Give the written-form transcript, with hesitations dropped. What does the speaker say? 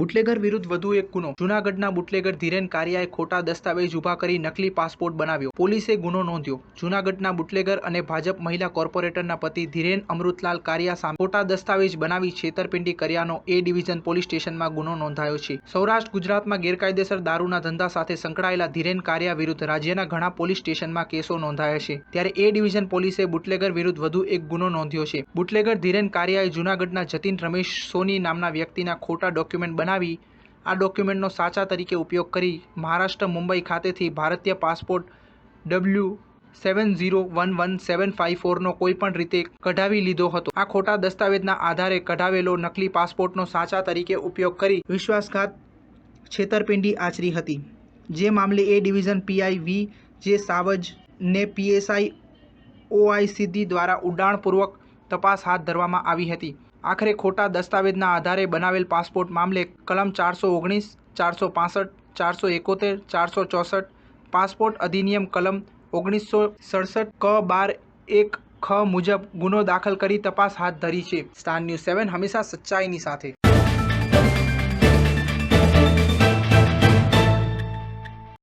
Bootlegger વિરુદ્ધ વધુ એક ગુનો. જૂનાગઢના બુટલેગર ધીરેન કારિયાએ ખોટા દસ્તાવેજ ઊભા કરી નકલી પાસપોર્ટ બનાવ્યો. પોલીસે ગુનો નોંધ્યો. જૂનાગઢના બુટલેગર અને ભાજપ મહિલા કોર્પોરેટરના પતિ ધીરેન અમૃતલાલ કારિયા સામે ખોટા દસ્તાવેજ બનાવી છેતરપિંડી કર્યાનો એ ડિવિઝન પોલીસ સ્ટેશનમાં ગુનો નોંધાયો છે. સૌરાષ્ટ્ર ગુજરાતમાં ગેરકાયદેસર દારૂના ધંધા સાથે સંકળાયેલા ધીરેન કારિયા વિરુદ્ધ રાજ્યના ઘણા પોલીસ સ્ટેશનમાં કેસો નોંધાયા છે. ત્યારે એ ડિવિઝન પોલીસે બુટલેગર વિરુદ્ધ વધુ એક ગુનો નોંધ્યો છે. બુટલેગર ધીરેન કારિયાએ જૂનાગઢના જતીન રમેશ સોની નામના વ્યક્તિના ખોટા ડોક્યુમેન્ટ બનાવી આ ડોક્યુમેન્ટનો સાચા તરીકે ઉપયોગ કરી મહારાષ્ટ્ર મુંબઈ ખાતેથી ભારતીય પાસપોર્ટ W70117554 નો કોઈપણ રીતે કઢાવી લીધો હતો. આ ખોટા દસ્તાવેજના આધારે કઢાવેલો નકલી પાસપોર્ટનો સાચા તરીકે ઉપયોગ કરી વિશ્વાસઘાત છેતરપિંડી આચરી હતી. જે મામલે એ ડિવિઝન પીઆઈ વી.જે. સાવજ ને પીએસઆઈ OI સિદ્ધિ દ્વારા ઊંડાણપૂર્વક તપાસ હાથ ધરવામાં આવી હતી. આખરે ખોટા દસ્તાવેજના આધારે બનાવેલ પાસપોર્ટ મામલે કલમ 419, 465, 471, 464 પાસપોર્ટ અધિનિયમ કલમ 1967 ક.12.1 ખ મુજબ ગુનો દાખલ કરી તપાસ હાથ ધરી છે. સ્ટાર ન્યૂઝ 7 હંમેશા સચ્ચાઈની સાથે.